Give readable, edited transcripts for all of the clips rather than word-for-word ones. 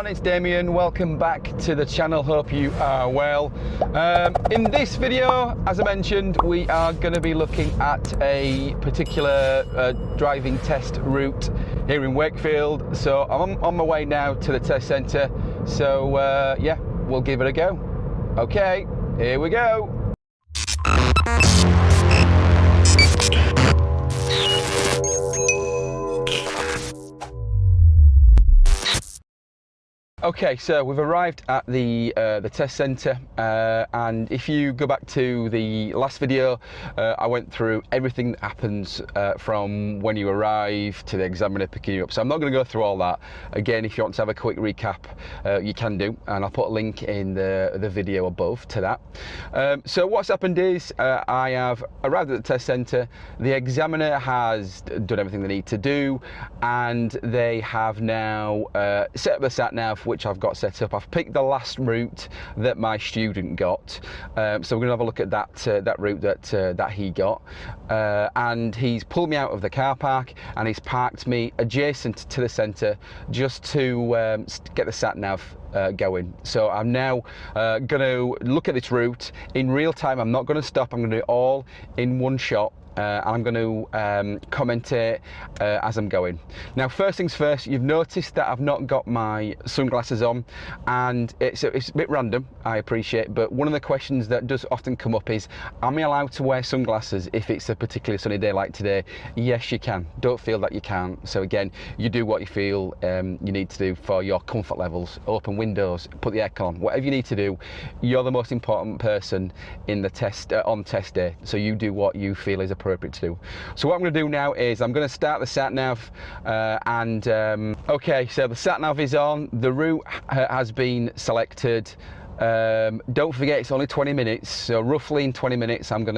everyone, it's Damien. Welcome back to the channel. Hope you are well. In this video, as I mentioned, we are going to be looking at a particular driving test route here in Wakefield. So I'm on my way now to the test centre. So yeah, we'll give it a go. Okay, here we go. Okay, so we've arrived at the test centre, and if you go back to the last video, I went through everything that happens from when you arrive to the examiner picking you up. So I'm not going to go through all that. Again, if you want to have a quick recap, you can do, and I'll put a link in the video above to that. So what's happened is I have arrived at the test centre. The examiner has done everything they need to do, and they have now set up the sat-nav, which I've got set up. I've picked the last route that my student got, so we're going to have a look at that route that he got, and he's pulled me out of the car park and he's parked me adjacent to the centre just to get the sat-nav going. So I'm now going to look at this route in real time. I'm not going to stop. I'm going to do it all in one shot. And I'm going to commentate as I'm going. Now, first things first, you've noticed that I've not got my sunglasses on, and it's a bit random, I appreciate, but one of the questions that does often come up is, am I allowed to wear sunglasses if it's a particularly sunny day like today? Yes, you can. Don't feel that you can't. So again, you do what you feel you need to do for your comfort levels. Open windows, put the aircon on, whatever you need to do. You're the most important person in the test on test day, so you do what you feel is appropriate to do. So what I'm going to do now is I'm going to start the sat-nav, okay, so the sat-nav is on, the route has been selected. Don't forget, it's only 20 minutes, so roughly in 20 minutes I'm going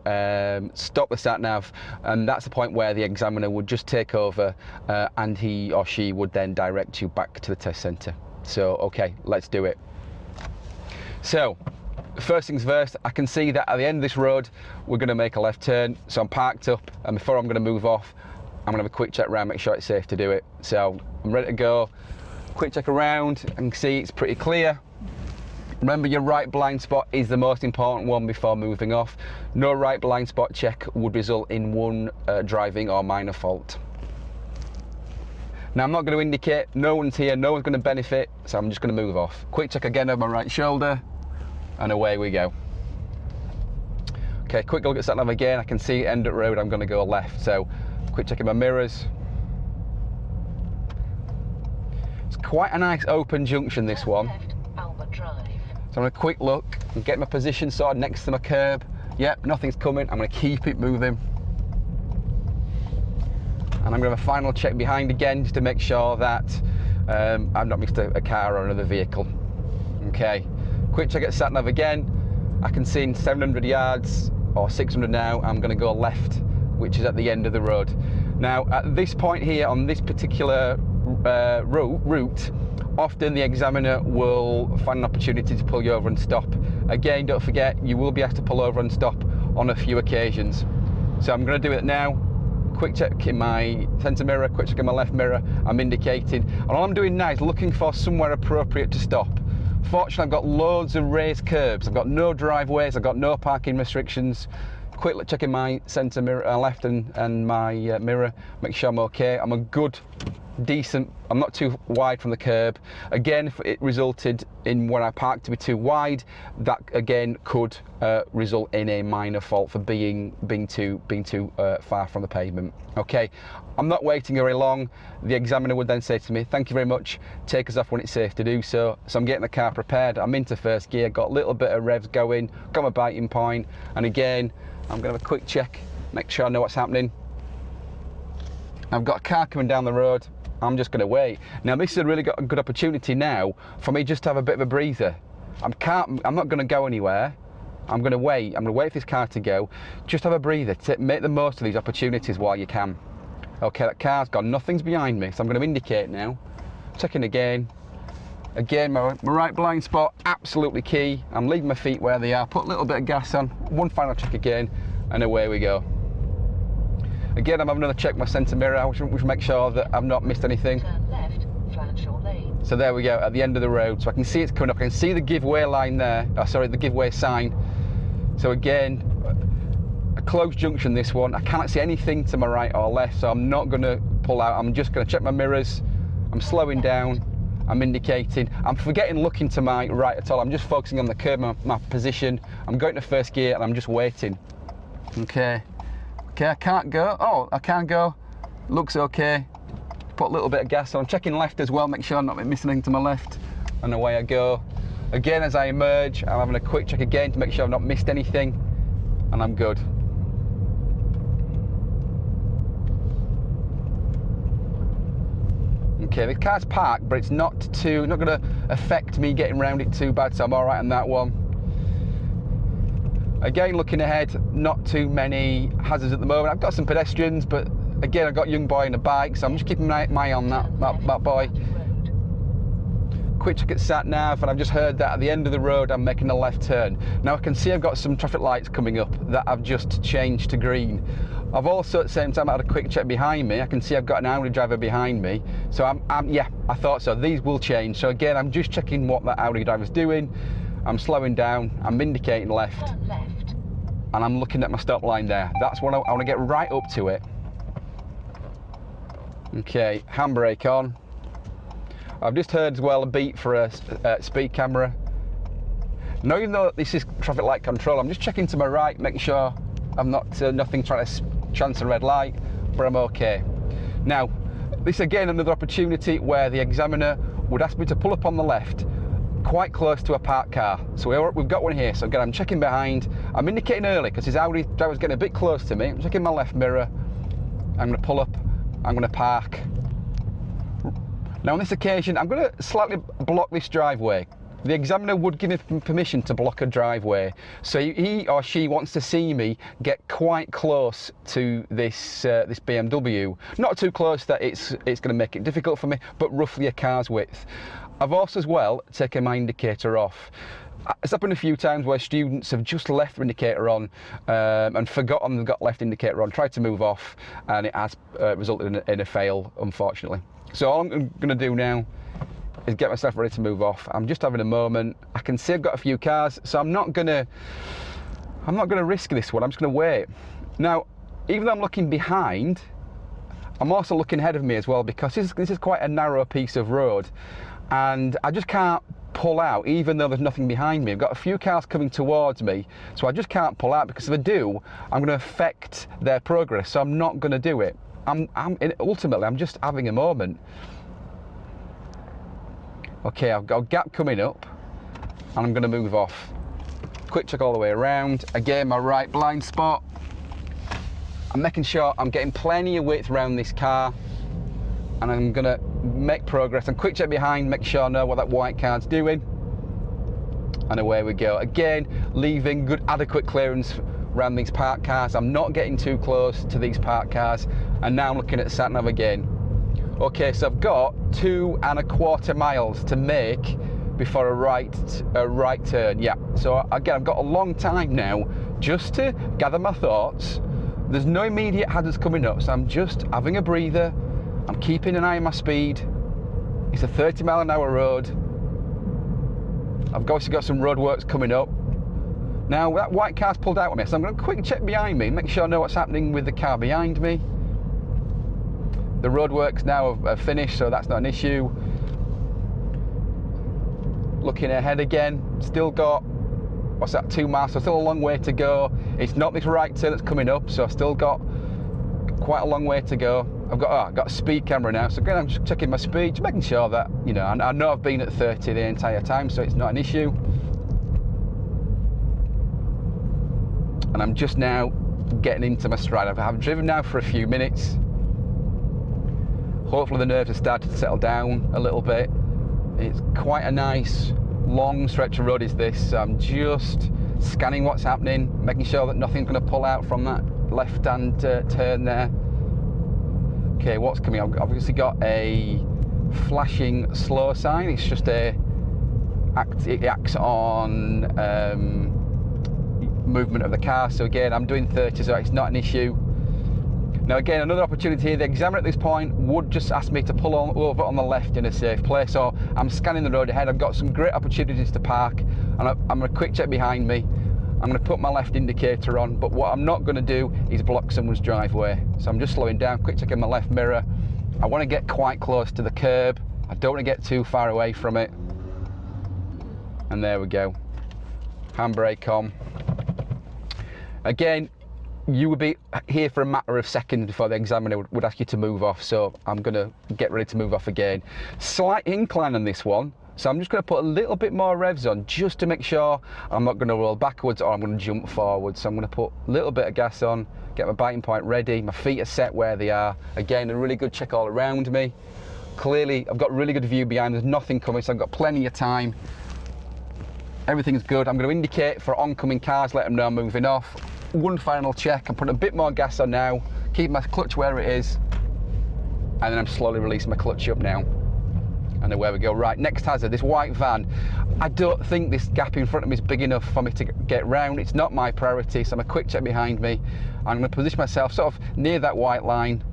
to stop the sat-nav, and that's the point where the examiner would just take over, and he or she would then direct you back to the test centre. So okay, let's do it. So first things first, I can see that at the end of this road we're going to make a left turn, so I'm parked up, and before I'm going to move off, I'm going to have a quick check around, make sure it's safe to do it. So I'm ready to go. Quick check around, and see it's pretty clear. Remember, your right blind spot is the most important one before moving off. No right blind spot check would result in one driving or minor fault. Now I'm not going to indicate, no one's here, no one's going to benefit, so I'm just going to move off. Quick check again over my right shoulder, and away we go. Okay, quick look at sat-nav again. I can see end of road, I'm going to go left, so quick check in my mirrors. It's quite a nice open junction, this one. So I'm going to quick look and get my position sorted next to my curb. Yep, nothing's coming. I'm going to keep it moving. And I'm going to have a final check behind again, just to make sure that I've not missed a car or another vehicle. Okay, quick check at sat-nav again. I can see in 700 yards or 600 now, I'm going to go left, which is at the end of the road. Now, at this point here on this particular route, often the examiner will find an opportunity to pull you over and stop. Again, don't forget, you will be asked to pull over and stop on a few occasions. So I'm going to do it now. Quick check in my centre mirror, quick check in my left mirror, I'm indicating. And all I'm doing now is looking for somewhere appropriate to stop. Fortunately, I've got loads of raised curbs, I've got no driveways, I've got no parking restrictions. Quick look, check in my centre mirror, left and my mirror, make sure I'm okay. I'm a good, decent, I'm not too wide from the curb. Again, if it resulted in where I parked to be too wide, that again could result in a minor fault for being too far from the pavement. Okay, I'm not waiting very long. The examiner would then say to me, thank you very much, take us off when it's safe to do so. So I'm getting the car prepared, I'm into first gear, got a little bit of revs going, got my biting point, and again, I'm going to have a quick check, make sure I know what's happening. I've got a car coming down the road, I'm just going to wait. Now this is a really good opportunity now for me just to have a bit of a breather. I'm not going to go anywhere, I'm going to wait. I'm going to wait for this car to go, just have a breather, make the most of these opportunities while you can. Okay, that car's gone, nothing's behind me, so I'm going to indicate now. Checking again. Again, my right blind spot, absolutely key. I'm leaving my feet where they are, put a little bit of gas on, one final check again, and away we go. Again, I'm having another check my centre mirror, which make sure that I've not missed anything. Turn left, flash your lane. So there we go, at the end of the road. So I can see it's coming up. I can see the giveaway line there. Oh, sorry, the giveaway sign. So again, a closed junction, this one. I can't see anything to my right or left, so I'm not going to pull out. I'm just going to check my mirrors. I'm slowing down. I'm indicating. I'm forgetting looking to my right at all. I'm just focusing on the curb, my position. I'm going to first gear and I'm just waiting. Okay. Okay, I can't go. Oh, I can go. Looks okay. Put a little bit of gas on. I'm checking left as well, make sure I'm not missing anything to my left. And away I go. Again, as I emerge, I'm having a quick check again to make sure I've not missed anything. And I'm good. Okay, the car's parked, but it's not going to affect me getting around it too bad, so I'm all right on that one. Again, looking ahead, not too many hazards at the moment. I've got some pedestrians, but again, I've got a young boy on a bike, so I'm just keeping my eye on that boy. Quick check at sat-nav, and I've just heard that at the end of the road, I'm making a left turn. Now I can see I've got some traffic lights coming up that I've just changed to green. I've also at the same time had a quick check behind me. I can see I've got an Audi driver behind me. So yeah, I thought so. These will change. So again, I'm just checking what that Audi driver's doing. I'm slowing down. I'm indicating left. And I'm looking at my stop line there. That's what I want to get right up to it. Okay, handbrake on. I've just heard as well a beep for a speed camera. Now, even though this is traffic light control, I'm just checking to my right, making sure I'm not nothing trying to chance a red light, but I'm okay. Now, this again another opportunity where the examiner would ask me to pull up on the left, quite close to a parked car. So we've got one here. So again, I'm checking behind. I'm indicating early because his Audi driver's getting a bit close to me. I'm checking my left mirror. I'm going to pull up. I'm going to park. Now on this occasion, I'm going to slightly block this driveway. The examiner would give me permission to block a driveway. So he or she wants to see me get quite close to this this BMW. Not too close that it's going to make it difficult for me, but roughly a car's width. I've also as well taken my indicator off. It's happened a few times where students have just left their indicator on and forgotten they've got left indicator on, tried to move off, and it has resulted in a fail, unfortunately. So all I'm going to do now is get myself ready to move off. I'm just having a moment. I can see I've got a few cars, so I'm not gonna risk this one. I'm just gonna wait. Now, even though I'm looking behind, I'm also looking ahead of me as well, because this is quite a narrow piece of road, and I just can't pull out even though there's nothing behind me. I've got a few cars coming towards me, so I just can't pull out, because if I do, I'm going to affect their progress. So I'm not going to do it. Ultimately, I'm just having a moment. Okay, I've got a gap coming up and I'm going to move off. Quick check all the way around. Again, my right blind spot. I'm making sure I'm getting plenty of width around this car, and I'm going to make progress. And quick check behind, make sure I know what that white car's doing. And away we go. Again, leaving good adequate clearance around these parked cars. I'm not getting too close to these parked cars. And now I'm looking at sat-nav again. Okay, so I've got 2¼ miles to make before a right turn. Yeah, so again, I've got a long time now just to gather my thoughts. There's no immediate hazards coming up, so I'm just having a breather. I'm keeping an eye on my speed. It's a 30-mile-an-hour road. I've obviously got some roadworks coming up. Now, that white car's pulled out on me, so I'm going to quickly check behind me, make sure I know what's happening with the car behind me. The roadworks now have finished, so that's not an issue. Looking ahead again, still got, what's that, 2 miles, so still a long way to go. It's not this right turn that's coming up, so I've still got quite a long way to go. I've got a speed camera now, so again, I'm just checking my speed, just making sure that, you know, I know I've been at 30 the entire time, so it's not an issue. And I'm just now getting into my stride. I've driven now for a few minutes. Hopefully the nerves have started to settle down a little bit. It's quite a nice long stretch of road is this. So I'm just scanning what's happening, making sure that nothing's going to pull out from that left-hand turn there. Okay, what's coming? I've obviously got a flashing slow sign. It's just it acts on movement of the car. So again, I'm doing 30, so it's not an issue. Now again, another opportunity here, the examiner at this point would just ask me to pull over on the left in a safe place, so I'm scanning the road ahead. I've got some great opportunities to park, and I'm going to quick check behind me. I'm going to put my left indicator on, but what I'm not going to do is block someone's driveway. So I'm just slowing down, quick checking my left mirror. I want to get quite close to the curb. I don't want to get too far away from it. And there we go. Handbrake on. Again, you would be here for a matter of seconds before the examiner would ask you to move off, so I'm going to get ready to move off again. Slight incline on this one, so I'm just going to put a little bit more revs on just to make sure I'm not going to roll backwards or I'm going to jump forwards. So I'm going to put a little bit of gas on, get my biting point ready, my feet are set where they are. Again, a really good check all around me. Clearly, I've got really good view behind, there's nothing coming, so I've got plenty of time. Everything's good. I'm going to indicate for oncoming cars, let them know I'm moving off. One final check, I'm putting a bit more gas on now, keep my clutch where it is, and then I'm slowly releasing my clutch up now. And away we go. Right, next hazard, this white van. I don't think this gap in front of me is big enough for me to get round. It's not my priority, so I'm a quick check behind me. I'm going to position myself sort of near that white line.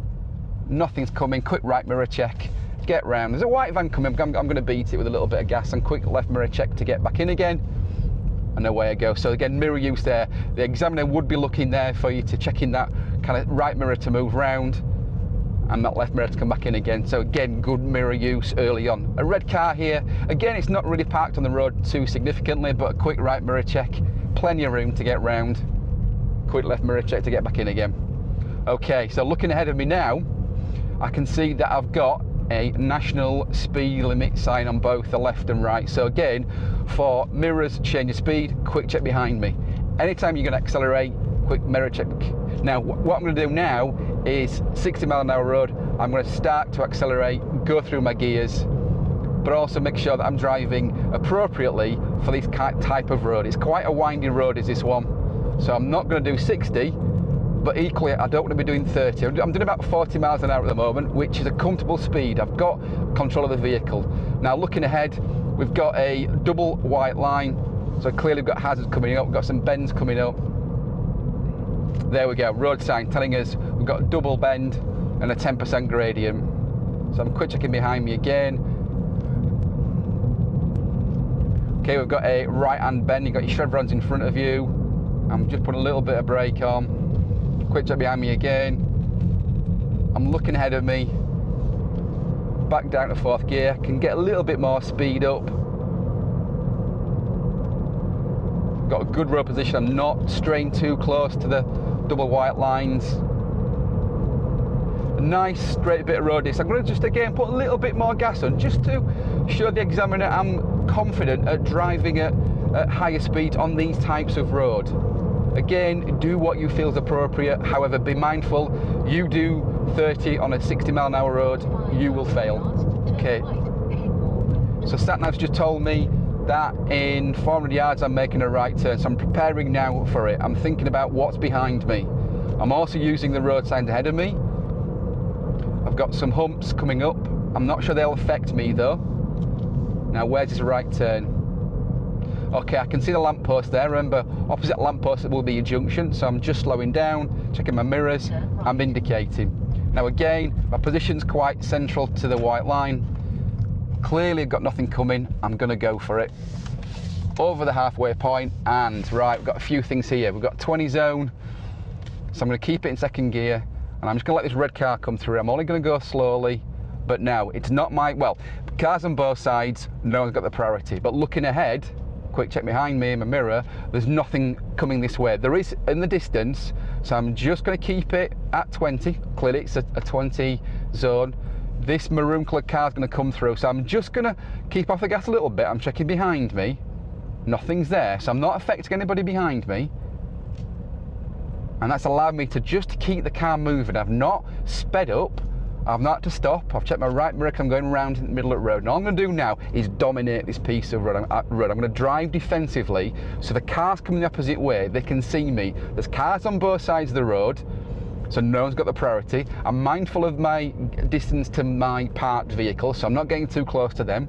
Nothing's coming, quick right mirror check, get round. There's a white van coming, I'm going to beat it with a little bit of gas, and quick left mirror check to get back in again. And away I go. So again, mirror use there. The examiner would be looking there for you to check in that kind of right mirror to move round, and that left mirror to come back in again. So again, good mirror use early on. A red car here. Again, it's not really parked on the road too significantly, but a quick right mirror check. Plenty of room to get round. Quick left mirror check to get back in again. Okay, so looking ahead of me now, I can see that I've got a national speed limit sign on both the left and right. So again, for mirrors, change of speed, quick check behind me. Anytime you're going to accelerate, quick mirror check. Now, what I'm going to do now is 60 mile an hour road. I'm going to start to accelerate, go through my gears, but also make sure that I'm driving appropriately for this type of road. It's quite a windy road, is this one. So I'm not going to do 60, but equally I don't want to be doing 30. I'm doing about 40 miles an hour at the moment, which is a comfortable speed. I've got control of the vehicle. Now looking ahead, we've got a double white line, so clearly we've got hazards coming up, we've got some bends coming up. There we go, road sign telling us we've got a double bend and a 10% gradient. So I'm quick checking behind me again. Okay, we've got a right hand bend, you've got your chevrons in front of you. I'm just putting a little bit of brake on. Quick check behind me again. I'm looking ahead of me. Back down to fourth gear. Can get a little bit more speed up. Got a good road position. I'm not straying too close to the double white lines. A nice straight bit of road this. I'm going to just again put a little bit more gas on just to show the examiner I'm confident at driving at higher speed on these types of road. Again, do what you feel is appropriate, however be mindful, you do 30 on a 60 mile an hour road, you will fail. Okay, so sat-nav's just told me that in 400 yards I'm making a right turn, so I'm preparing now for it. I'm thinking about what's behind me. I'm also using the road signs ahead of me. I've got some humps coming up. I'm not sure they'll affect me though. Now where's this right turn? Okay, I can see the lamppost there. Remember, opposite lamppost will be your junction, so I'm just slowing down, checking my mirrors, I'm indicating. Now again, my position's quite central to the white line. Clearly I've got nothing coming, I'm going to go for it. Over the halfway point, and right, we've got a few things here. We've got 20 zone, so I'm going to keep it in second gear, and I'm just going to let this red car come through. I'm only going to go slowly, but now, it's not my, well, cars on both sides, no one's got the priority, but looking ahead, quick check behind me in my mirror, there's nothing coming this way. There is in the distance, so I'm just going to keep it at 20. Clearly it's a 20 zone. This maroon coloured car is going to come through, so I'm just going to keep off the gas a little bit. I'm checking behind me, nothing's there, so I'm not affecting anybody behind me, and that's allowed me to just keep the car moving. I've not sped up, I've not had to stop. I've checked my right mirror because I'm going around in the middle of the road. And all I'm going to do now is dominate this piece of road. I'm going to drive defensively, so the cars coming the opposite way, they can see me. There's cars on both sides of the road, so no one's got the priority. I'm mindful of my distance to my parked vehicle, so I'm not getting too close to them.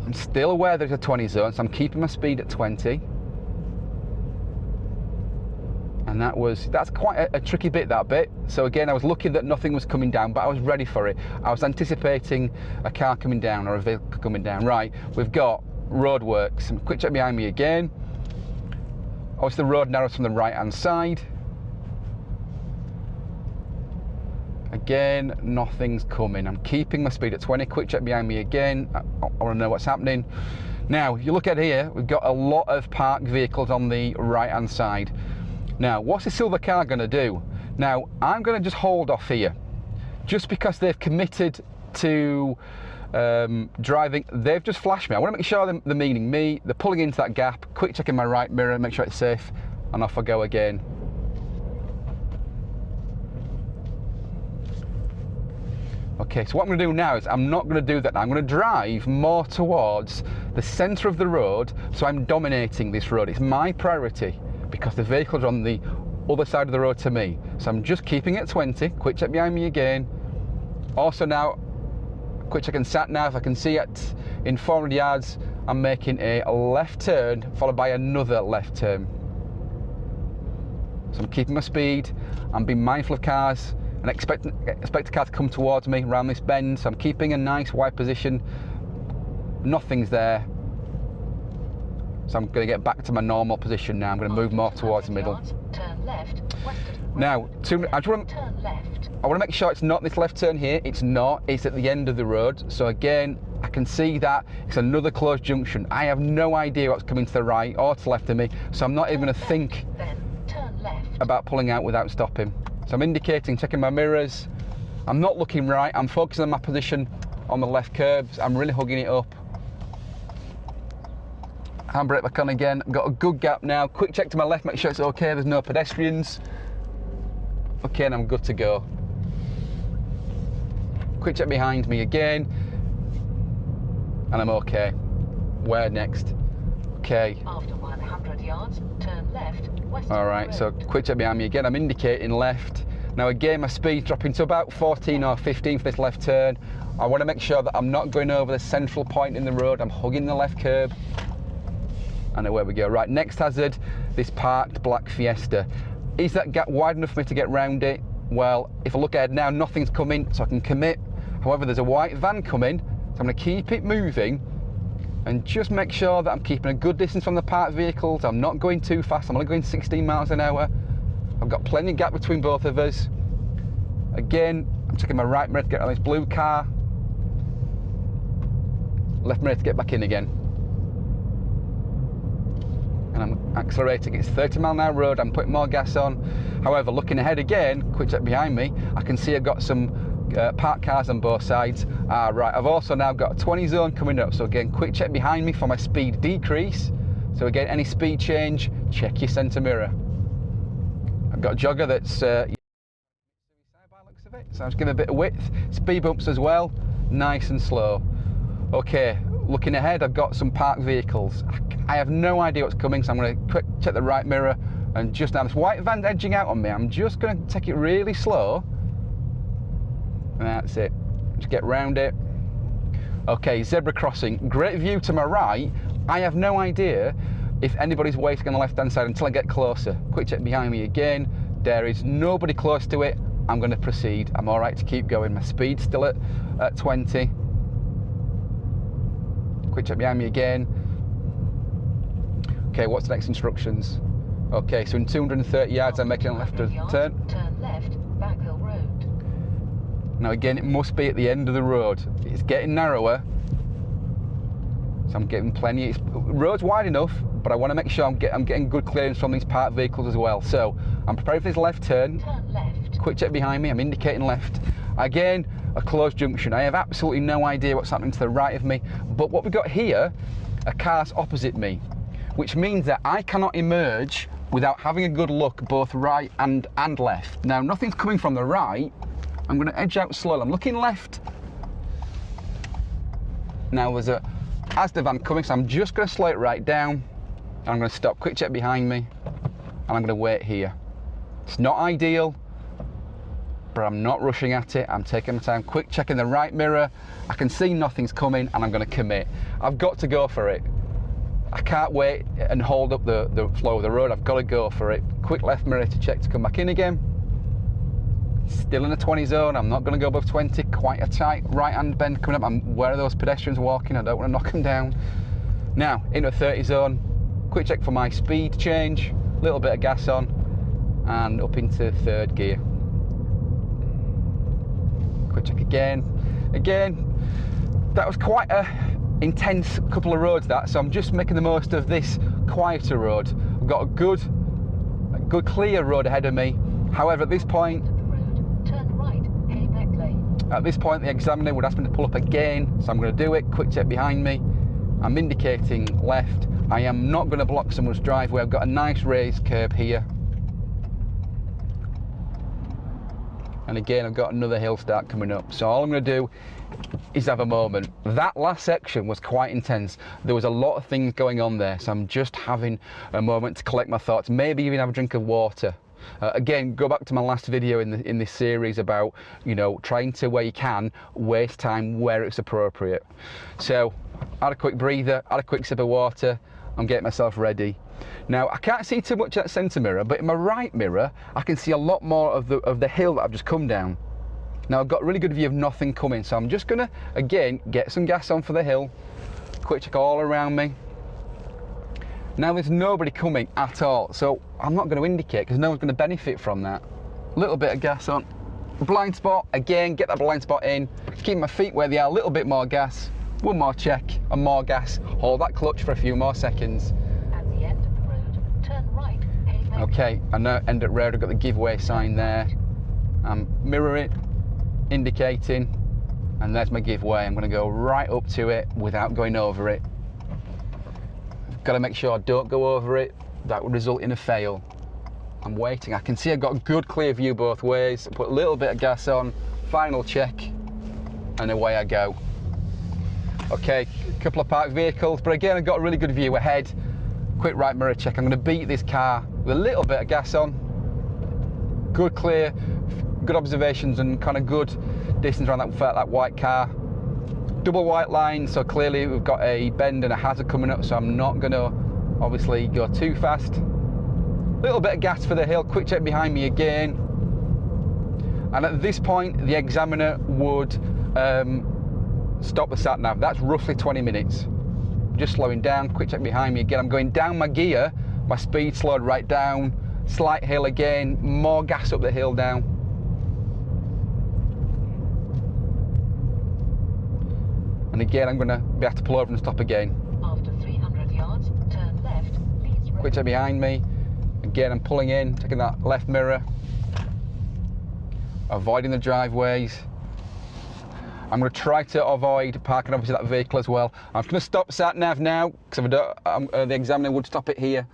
I'm still aware there's a 20 zone, so I'm keeping my speed at 20. And And that's quite a tricky bit, that bit. So again, I was lucky that nothing was coming down, but I was ready for it. I was anticipating a car coming down or a vehicle coming down. Right, we've got roadworks. Some quick check behind me again. Obviously the road narrows from the right hand side. Again, nothing's coming. I'm keeping my speed at 20. Quick check behind me again. I want to know what's happening. Now, you look at here, we've got a lot of parked vehicles on the right hand side. Now, what's the silver car going to do? Now, I'm going to just hold off here. Just because they've committed to driving, they've just flashed me. I want to make sure they're meaning me. They're pulling into that gap. Quick check in my right mirror, make sure it's safe, and off I go again. Okay, so what I'm going to do now is I'm not going to do that now. I'm going to drive more towards the centre of the road, so I'm dominating this road. It's my priority because the vehicles are on the other side of the road to me. So I'm just keeping it at 20. Quick check behind me again. Also now, quick check in sat-nav. I can see it in 400 yards. I'm making a left turn followed by another left turn. So I'm keeping my speed. I'm being mindful of cars. And expect a car to come towards me around this bend, so I'm keeping a nice wide position. Nothing's there, so I'm going to get back to my normal position now. I'm going to move more towards the middle. Turn left. Now, I want to make sure it's not this left turn here. It's not. It's at the end of the road. So again, I can see that it's another closed junction. I have no idea what's coming to the right or to the left of me, so I'm not even going to think about pulling out without stopping. So I'm indicating, checking my mirrors. I'm not looking right. I'm focusing on my position on the left curbs. I'm really hugging it up. Handbrake back on again. I've got a good gap now. Quick check to my left, make sure it's okay. There's no pedestrians. Okay, and I'm good to go. Quick check behind me again. And I'm okay. Where next? Okay. After 100 yards, turn left. All right, so quick check behind me again. I'm indicating left. Now again, my speed's dropping to about 14 or 15 for this left turn. I want to make sure that I'm not going over the central point in the road. I'm hugging the left curb. And away we go. Right, next hazard, this parked black Fiesta. Is that gap wide enough for me to get round it? Well, if I look ahead now, nothing's coming, so I can commit. However, there's a white van coming, so I'm going to keep it moving and just make sure that I'm keeping a good distance from the parked vehicles. I'm not going too fast. I'm only going 16 miles an hour. I've got plenty of gap between both of us. Again, I'm checking my right mirror to get on this blue car. Left mirror to get back in again. And I'm accelerating. It's 30 mile an hour road. I'm putting more gas on. However, looking ahead again, quick check behind me, I can see I've got some parked cars on both sides. Right, I've also now got a 20 zone coming up, so again, quick check behind me for my speed decrease. So again, any speed change, check your centre mirror. I've got a jogger that's by looks of it, so I'm just giving a bit of width. Speed bumps as well, nice and slow. Okay, looking ahead, I've got some parked vehicles. I have no idea what's coming, so I'm going to quick check the right mirror, and just now this white van's edging out on me. I'm just going to take it really slow. And that's it. Just get round it. Okay, zebra crossing. Great view to my right. I have no idea if anybody's waiting on the left-hand side until I get closer. Quick check behind me again. There is nobody close to it. I'm going to proceed. I'm all right to keep going. My speed's still at 20. Quick check behind me again. Okay, what's the next instructions? Okay, so in 230 yards, I'm making a left turn. Turn left, Backhill Road. Now again, it must be at the end of the road. It's getting narrower, so I'm getting plenty. Road's wide enough, but I want to make sure I'm getting good clearance from these parked vehicles as well. So I'm preparing for this left turn. Turn left. Quick check behind me. I'm indicating left. Again, a closed junction. I have absolutely no idea what's happening to the right of me. But what we've got here, a car's opposite me, which means that I cannot emerge without having a good look both right and left. Now, nothing's coming from the right. I'm going to edge out slowly. I'm looking left. Now there's a Asda van coming, so I'm just going to slow it right down. And I'm going to stop, quick check behind me, and I'm going to wait here. It's not ideal, but I'm not rushing at it. I'm taking my time, quick checking the right mirror. I can see nothing's coming, and I'm going to commit. I've got to go for it. I can't wait and hold up the flow of the road. I've got to go for it. Quick left mirror to check to come back in again. Still in the 20 zone. I'm not going to go above 20. Quite a tight right-hand bend coming up. Where are those pedestrians walking? I don't want to knock them down. Now, into a 30 zone. Quick check for my speed change. Little bit of gas on. And up into third gear. Quick check again. That was quite a intense couple of roads, that, so I'm just making the most of this quieter road. I've got a good clear road ahead of me. However, at this point, Turn right, heading back lane. At this point, the examiner would ask me to pull up again, so I'm going to do it. Quick check behind me. I'm indicating left. I am not going to block someone's driveway. I've got a nice raised curb here. And again, I've got another hill start coming up. So all I'm going to do is have a moment. That last section was quite intense. There was a lot of things going on there. So I'm just having a moment to collect my thoughts. Maybe even have a drink of water. Again, go back to my last video in this series about, you know, trying to, where you can, waste time where it's appropriate. So, had a quick breather, had a quick sip of water, I'm getting myself ready. Now, I can't see too much at centre mirror, but in my right mirror, I can see a lot more of the hill that I've just come down. Now, I've got a really good view of nothing coming, so I'm just gonna, again, get some gas on for the hill, quick check all around me. Now there's nobody coming at all, so I'm not going to indicate because no one's going to benefit from that. A little bit of gas on. Blind spot, again, get that blind spot in. Keep my feet where they are, a little bit more gas. One more check, and more gas. Hold that clutch for a few more seconds. At the end of the road, turn right, heading back. Okay, I know end at road, I've got the giveaway sign there. I'm mirroring, indicating, and there's my giveaway. I'm going to go right up to it without going over it. Got to make sure I don't go over it. That would result in a fail. I'm waiting. I can see I've got a good clear view both ways. Put a little bit of gas on, final check, and away I go. Okay, a couple of parked vehicles, but again, I've got a really good view ahead. Quick right mirror check. I'm going to beat this car with a little bit of gas on. Good clear, good observations, and kind of good distance around that white car. Double white line, so clearly we've got a bend and a hazard coming up, so I'm not going to obviously go too fast. Little bit of gas for the hill, quick check behind me again. And at this point, the examiner would stop the sat-nav. That's roughly 20 minutes. Just slowing down, quick check behind me again. I'm going down my gear, my speed slowed right down. Slight hill again, more gas up the hill down. And again, I'm going to have to pull over and stop again. After 300 yards, turn left, leads road. Quick check behind me. Again, I'm pulling in, taking that left mirror. Avoiding the driveways. I'm going to try to avoid parking obviously that vehicle as well. I'm just going to stop sat-nav now, because the examiner would stop it here.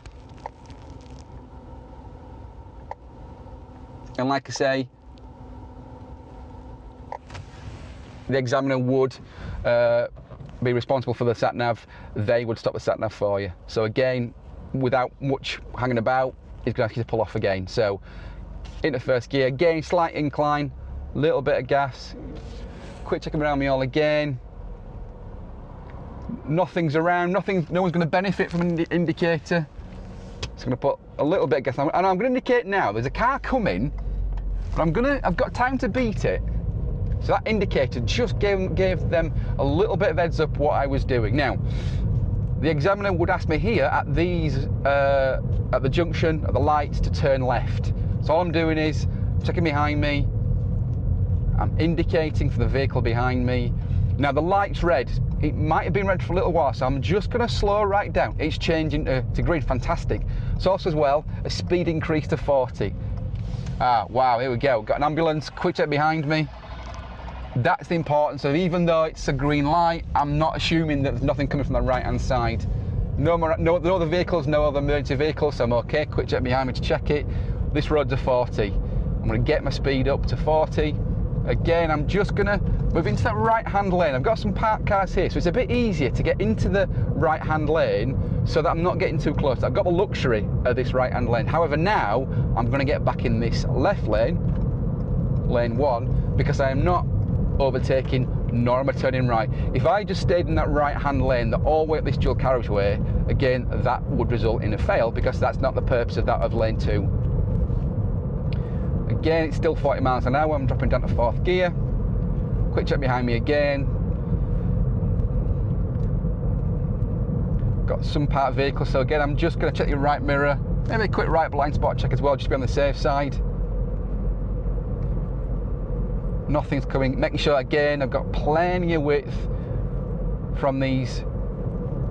And like I say, the examiner would be responsible for the sat-nav. They would stop the sat-nav for you. So again, without much hanging about, he's going to ask you to pull off again. So into first gear, again, slight incline, little bit of gas. Quick checking around me all again. Nothing's around, no one's going to benefit from an indicator. Just going to put a little bit of gas on, and I'm going to indicate now. There's a car coming, but I've got time to beat it. So that indicator just gave them a little bit of heads up what I was doing. Now, the examiner would ask me here at these, at the junction, at the lights, to turn left. So all I'm doing is checking behind me. I'm indicating for the vehicle behind me. Now the light's red. It might have been red for a little while, so I'm just going to slow right down. It's changing to green, fantastic. So also as well, a speed increase to 40. Ah, wow, here we go. Got an ambulance, quick check behind me. That's the importance. So even though it's a green light, I'm not assuming that there's nothing coming from the right-hand side. No other vehicles, no other emergency vehicles, so I'm okay. Quick check behind me to check it. This road's a 40. I'm going to get my speed up to 40. Again, I'm just going to move into that right-hand lane. I've got some parked cars here, so it's a bit easier to get into the right-hand lane so that I'm not getting too close. I've got the luxury of this right-hand lane. However, now I'm going to get back in this left lane, lane 1, because I am not overtaking nor am I turning right. If I just stayed in that right-hand lane, the all the way up this dual carriageway, again, that would result in a fail because that's not the purpose of that of lane 2. Again, it's still 40 miles an hour. I'm dropping down to 4th gear. Quick check behind me again. Got some part vehicle, so again, I'm just going to check your right mirror. Maybe a quick right blind spot check as well, just to be on the safe side. Nothing's coming. Making sure again I've got plenty of width from these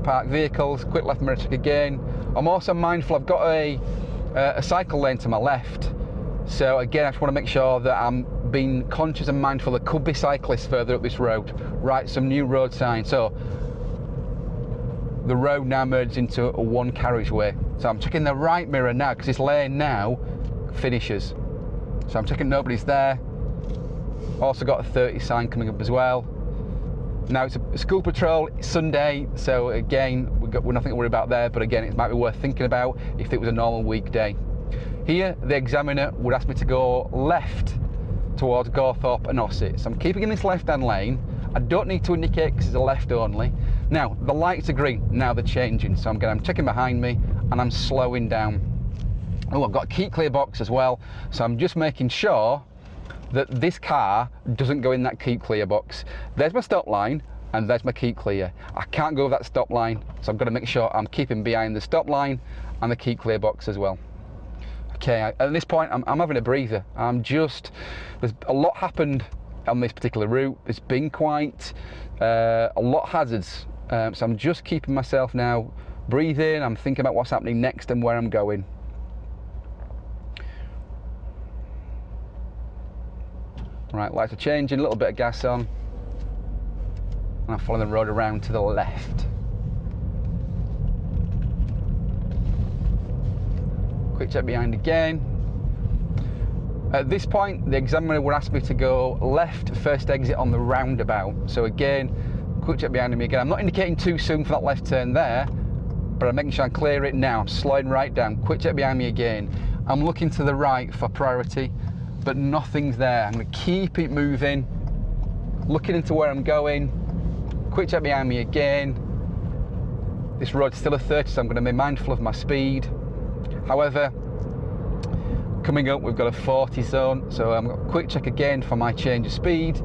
parked vehicles. Quick left mirror check again. I'm also mindful I've got a cycle lane to my left, so again I just want to make sure that I'm being conscious and mindful there could be cyclists further up this road. Right, some new road signs. So the road now merges into a one carriageway. So I'm checking the right mirror now because this lane now finishes. So I'm checking nobody's there. Also got a 30 sign coming up as well. Now it's a school patrol, it's Sunday, so again, we're nothing to worry about there, but again, it might be worth thinking about if it was a normal weekday. Here, the examiner would ask me to go left towards Gawthorpe and Ossett. So I'm keeping in this left-hand lane. I don't need to indicate because it's a left only. Now, the lights are green, now they're changing, so I'm checking behind me and I'm slowing down. Oh, I've got a keep clear box as well, so I'm just making sure that this car doesn't go in that keep clear box. There's my stop line and there's my keep clear. I can't go over that stop line, so I've got to make sure I'm keeping behind the stop line and the keep clear box as well. Okay, at this point I'm having a breather. There's a lot happened on this particular route. It's been quite a lot of hazards, so I'm just keeping myself now breathing. I'm thinking about what's happening next and where I'm going. Right, lights are changing, a little bit of gas on, and I'm following the road around to the left. Quick check behind again. At this point, the examiner would ask me to go left, first exit on the roundabout. So again, quick check behind me again. I'm not indicating too soon for that left turn there, but I'm making sure I clear it now. I'm sliding right down. Quick check behind me again. I'm looking to the right for priority, but nothing's there. I'm going to keep it moving, looking into where I'm going. Quick check behind me again. This road's still a 30, so I'm going to be mindful of my speed. However, coming up, we've got a 40 zone, so I'm going to quick check again for my change of speed.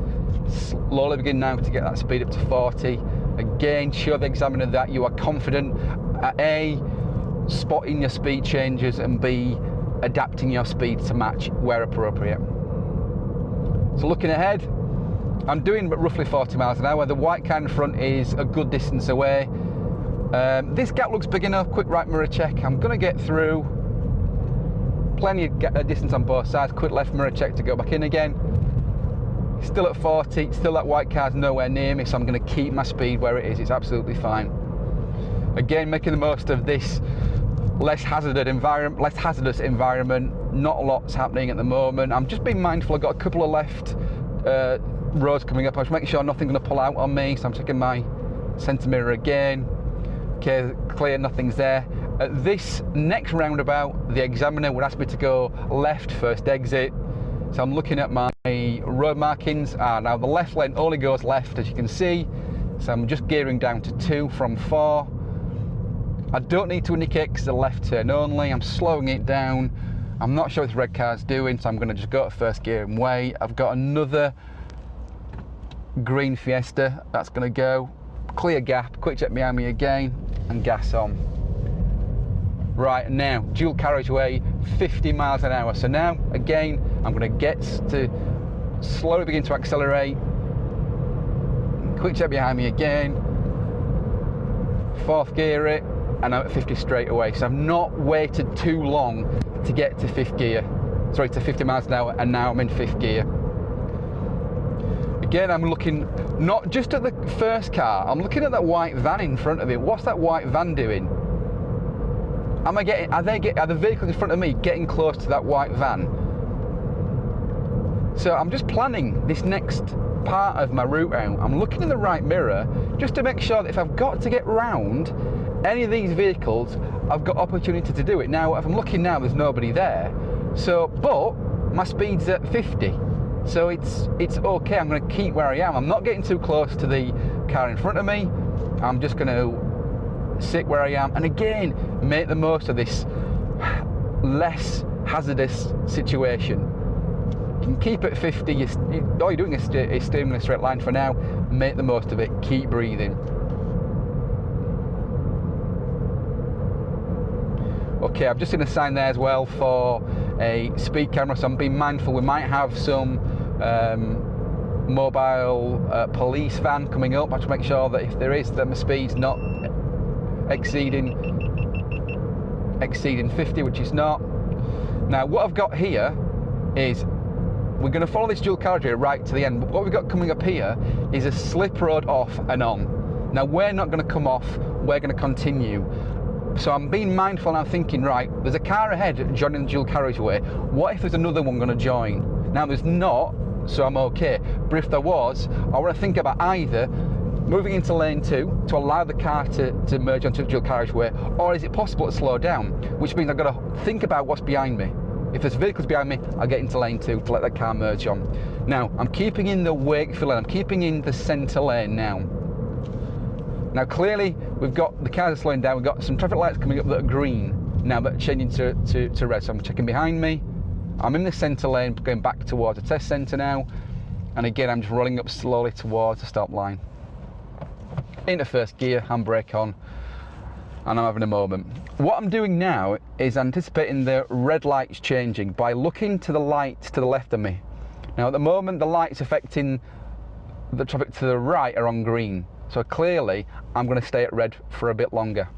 Slowly begin now to get that speed up to 40. Again, show the examiner that you are confident at A, spotting your speed changes, and B, adapting your speed to match where appropriate. So looking ahead, I'm doing roughly 40 miles an hour. The white car in front is a good distance away. This gap looks big enough. Quick right mirror check. I'm going to get through. Plenty of distance on both sides. Quick left mirror check to go back in again. Still at 40. Still that white car's nowhere near me, so I'm going to keep my speed where it is. It's absolutely fine. Again, making the most of this less hazardous environment. Not a lot's happening at the moment. I'm just being mindful. I've got a couple of left roads coming up. I'm just making sure nothing's going to pull out on me, so I'm checking my centre mirror again. Okay, clear, nothing's there. At this next roundabout, the examiner would ask me to go left, first exit. So I'm looking at my road markings. Now the left lane only goes left, as you can see. So I'm just gearing down to 2 from 4. I don't need to indicate because it's a left turn only. I'm slowing it down. I'm not sure what this red car's doing, so I'm going to just go to first gear and wait. I've got another green Fiesta. That's going to go. Clear gap, quick check behind me again, and gas on. Right, now, dual carriageway, 50 miles an hour. So now, again, I'm going to get to slowly begin to accelerate. Quick check behind me again. 4th gear it, and I'm at 50 straight away. So I've not waited too long to get to 5th gear. Sorry, to 50 miles an hour, and now I'm in 5th gear. Again, I'm looking not just at the first car, I'm looking at that white van in front of it. What's that white van doing? Are the vehicles in front of me getting close to that white van? So I'm just planning this next part of my route out. I'm looking in the right mirror just to make sure that if I've got to get round any of these vehicles, I've got opportunity to do it. Now, if I'm looking now, there's nobody there. So, but my speed's at 50. So it's okay. I'm going to keep where I am. I'm not getting too close to the car in front of me. I'm just going to sit where I am, and again, make the most of this less hazardous situation. You can keep at 50. All you're doing is steering in a straight line for now. Make the most of it. Keep breathing. Okay, I've just seen a sign there as well for a speed camera, so I'm being mindful. We might have some mobile police van coming up. I have to make sure that if there is, that my speed's not exceeding 50, which is not. Now, what I've got here is we're going to follow this dual carriageway right to the end, but what we've got coming up here is a slip road off and on. Now, we're not going to come off, we're going to continue. So I'm being mindful now, thinking, right, there's a car ahead joining the dual carriageway. What if there's another one going to join? Now, there's not, so I'm okay. But if there was, I want to think about either moving into lane 2 to allow the car to merge onto the dual carriageway, or is it possible to slow down? Which means I've got to think about what's behind me. If there's vehicles behind me, I'll get into lane 2 to let the car merge on. Now, I'm keeping in the Wakefield lane, I'm keeping in the centre lane now. Now, clearly, we've got the cars are slowing down, we've got some traffic lights coming up that are green now, but changing to red. So I'm checking behind me. I'm in the centre lane, going back towards the test centre now. And again, I'm just rolling up slowly towards the stop line. Into first gear, handbrake on, and I'm having a moment. What I'm doing now is anticipating the red lights changing by looking to the lights to the left of me. Now, at the moment, the lights affecting the traffic to the right are on green. So clearly, I'm going to stay at red for a bit longer.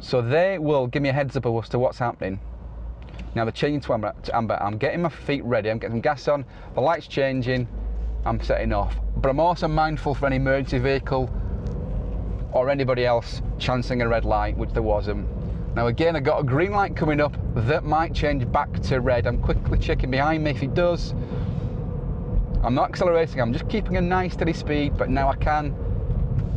So they will give me a heads up as to what's happening. Now they're changing to amber. I'm getting my feet ready. I'm getting some gas on. The light's changing. I'm setting off. But I'm also mindful for any emergency vehicle or anybody else chancing a red light, which there wasn't. Now again, I've got a green light coming up that might change back to red. I'm quickly checking behind me if it does. I'm not accelerating, I'm just keeping a nice steady speed, but now I can,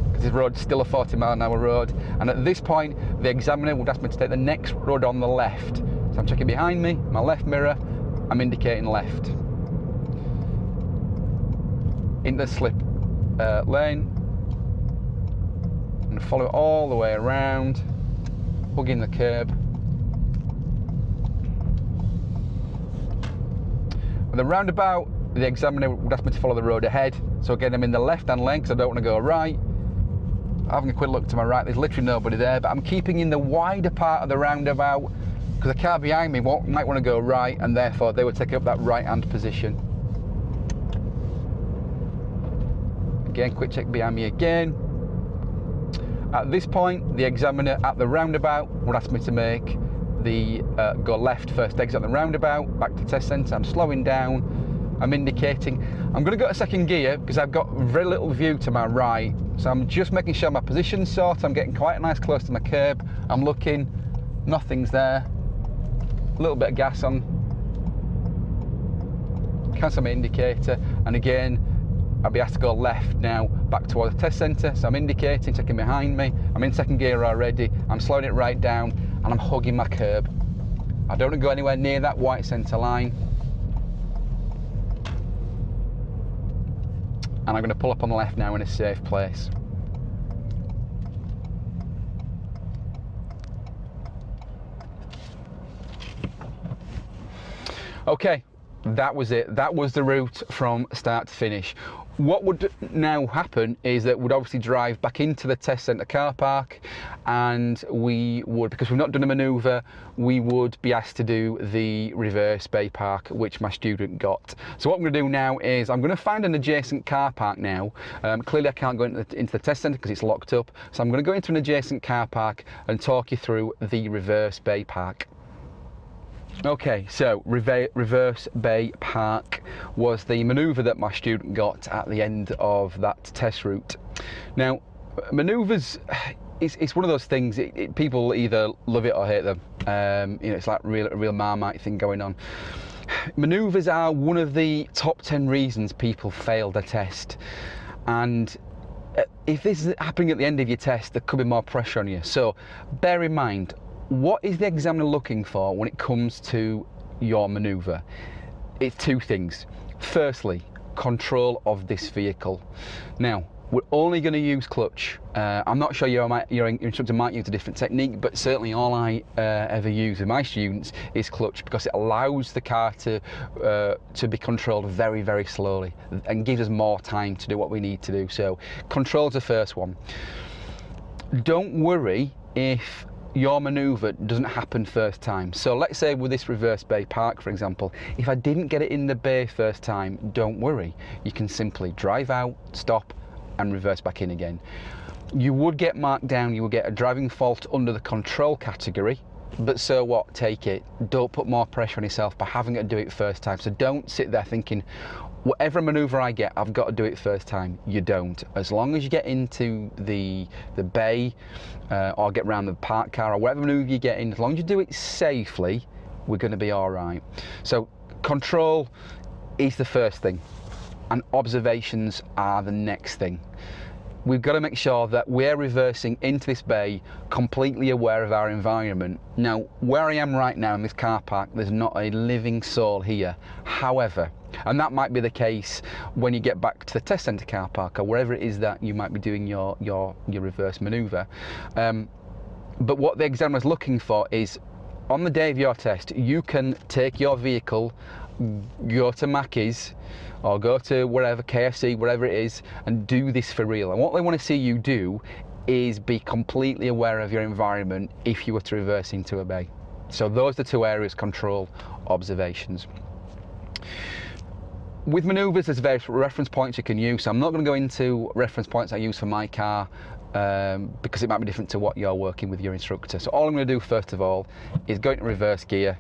because this road's still a 40-mile-an-hour road. And at this point, the examiner would ask me to take the next road on the left. So I'm checking behind me, my left mirror, I'm indicating left. In the slip lane, I'm going to follow it all the way around, hugging the curb. With the roundabout, the examiner would ask me to follow the road ahead. So again, I'm in the left-hand lane because I don't want to go right. Having a quick look to my right, there's literally nobody there, but I'm keeping in the wider part of the roundabout because the car behind me might want to go right, and therefore they would take up that right-hand position. Again, quick check behind me again. At this point, the examiner at the roundabout would ask me to make the go left first exit at the roundabout, back to test centre. I'm slowing down. I'm indicating. I'm going to go to second gear because I've got very little view to my right. So I'm just making sure my position's sorted. I'm getting quite nice close to my curb. I'm looking, nothing's there. A little bit of gas on. Cancel my indicator. And again, I'll be asked to go left now, back towards the test centre. So I'm indicating, checking behind me. I'm in second gear already. I'm slowing it right down and I'm hugging my curb. I don't want to go anywhere near that white centre line. And I'm going to pull up on the left now in a safe place. Okay, that was it. That was the route from start to finish. What would now happen is that we'd obviously drive back into the test centre car park, and we would, because we've not done a manoeuvre, we would be asked to do the reverse bay park, which my student got. So what I'm going to do now is I'm going to find an adjacent car park now. Clearly I can't go into the test centre because it's locked up, so I'm going to go into an adjacent car park and talk you through the reverse bay park. Okay, so reverse bay park was the manoeuvre that my student got at the end of that test route. Now, manoeuvres, it's one of those things, people either love it or hate them. You know, it's like a real Marmite thing going on. Manoeuvres are one of the top 10 reasons people fail the test. And if this is happening at the end of your test, there could be more pressure on you. So bear in mind, what is the examiner looking for when it comes to your manoeuvre? It's two things. Firstly, control of this vehicle. Now, we're only going to use clutch. I'm not sure your instructor might use a different technique, but certainly all I ever use with my students is clutch, because it allows the car to be controlled very, very slowly and gives us more time to do what we need to do. So control's the first one. Don't worry if your manoeuvre doesn't happen first time. So let's say with this reverse bay park, for example, if I didn't get it in the bay first time, don't worry. You can simply drive out, stop, and reverse back in again. You would get marked down, you will get a driving fault under the control category, but so what, take it. Don't put more pressure on yourself by having to do it first time. So don't sit there thinking, whatever manoeuvre I get, I've got to do it first time. You don't. As long as you get into the bay or get around the park car or whatever manoeuvre you get in, as long as you do it safely, we're going to be all right. So control is the first thing, and observations are the next thing. We've got to make sure that we're reversing into this bay completely aware of our environment. Now, where I am right now in this car park, there's not a living soul here. However, and that might be the case when you get back to the test centre car park or wherever it is that you might be doing your reverse manoeuvre. But what the examiner's looking for is, on the day of your test, you can take your vehicle, go to Mackey's or go to wherever, KFC, whatever it is, and do this for real. And what they want to see you do is be completely aware of your environment if you were to reverse into a bay. So those are the two areas: control, observations. With manoeuvres, there's various reference points you can use. So I'm not going to go into reference points I use for my car because it might be different to what you're working with your instructor. So all I'm going to do first of all is go into reverse gear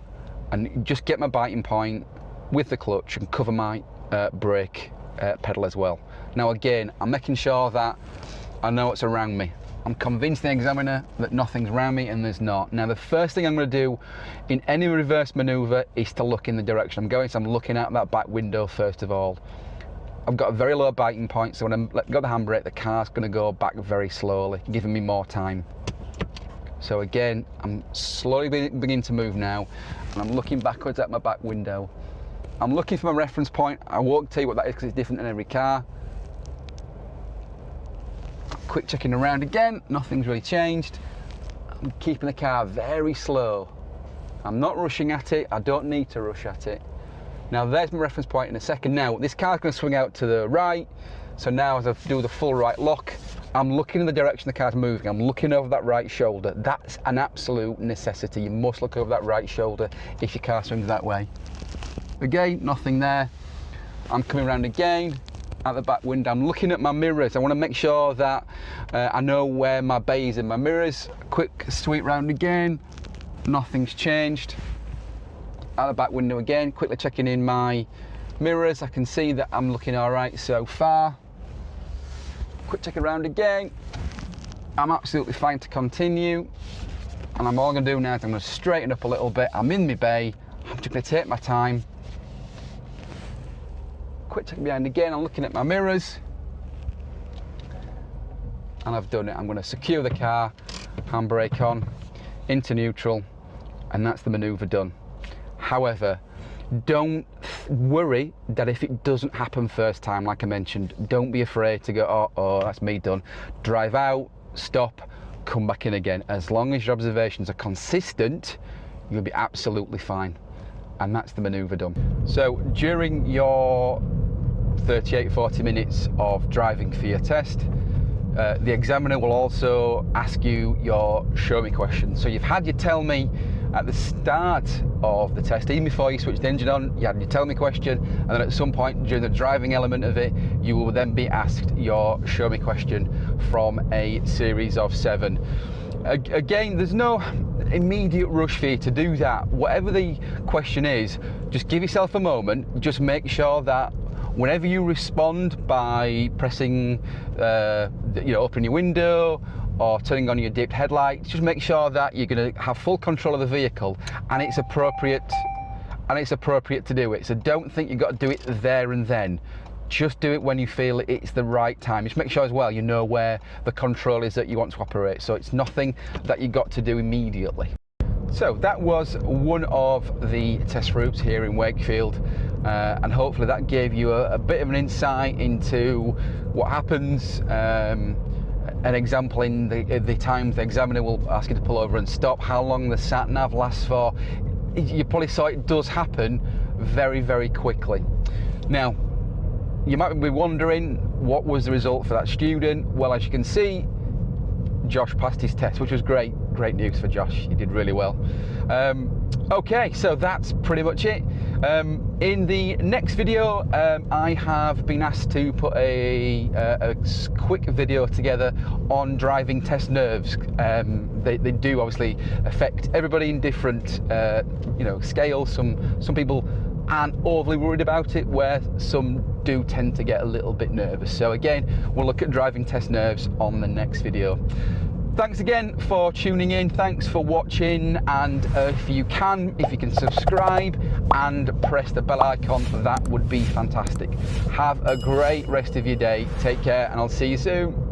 and just get my biting point with the clutch and cover my brake pedal as well. Now again, I'm making sure that I know what's around me. I'm convinced the examiner that nothing's around me, and there's not. Now the first thing I'm going to do in any reverse manoeuvre is to look in the direction I'm going. So I'm looking out that back window first of all. I've got a very low biting point, so when I let go of the handbrake, the car's going to go back very slowly, giving me more time. So again, I'm slowly beginning to move now, and I'm looking backwards at my back window. I'm looking for my reference point. I won't tell you what that is because it's different in every car. Quick checking around again, nothing's really changed. I'm keeping the car very slow. I'm not rushing at it, I don't need to rush at it. Now there's my reference point in a second. Now this car's going to swing out to the right, so now as I do the full right lock, I'm looking in the direction the car's moving. I'm looking over that right shoulder. That's an absolute necessity. You must look over that right shoulder if your car swings that way. Again, nothing there. I'm coming around again at the back window. I'm looking at my mirrors. I want to make sure that I know where my bay is in my mirrors. Quick sweep round again. Nothing's changed. At the back window again, quickly checking in my mirrors. I can see that I'm looking all right so far. Quick check around again. I'm absolutely fine to continue. And I'm all going to do now is I'm going to straighten up a little bit. I'm in my bay. I'm just going to take my time. Quick check behind again. I'm looking at my mirrors. And I've done it. I'm going to secure the car, handbrake on, into neutral, and that's the manoeuvre done. However, don't worry that if it doesn't happen first time, like I mentioned, don't be afraid to go, oh, that's me done. Drive out, stop, come back in again. As long as your observations are consistent, you'll be absolutely fine. And that's the manoeuvre done. So during your 38-40 minutes of driving for your test, the examiner will also ask you your show me question. So you've had your tell me at the start of the test, even before you switched the engine on, you had your tell me question, and then at some point during the driving element of it, you will then be asked your show me question from a series of 7. Again, there's no immediate rush for you to do that. Whatever the question is, just give yourself a moment. Just make sure that whenever you respond by pressing, open your window or turning on your dipped headlights, just make sure that you're going to have full control of the vehicle and it's appropriate to do it. So don't think you've got to do it there and then. Just do it when you feel it's the right time. Just make sure as well you know where the control is that you want to operate. So it's nothing that you got to do immediately. So that was one of the test routes here in Wakefield. and hopefully that gave you a bit of an insight into what happens. An example in the times the examiner will ask you to pull over and stop, how long the sat-nav lasts for. You probably saw it does happen very, very quickly. Now, you might be wondering, what was the result for that student? Well, as you can see, Josh passed his test, which was great news for Josh. He did really well. Okay, so that's pretty much it. In the next video, I have been asked to put a quick video together on driving test nerves. They do obviously affect everybody in different scales. Some people aren't overly worried about it, where some do tend to get a little bit nervous. So again, we'll look at driving test nerves on the next video. Thanks again for tuning in, thanks for watching, and if you can subscribe and press the bell icon, that would be fantastic. Have a great rest of your day, take care, and I'll see you soon.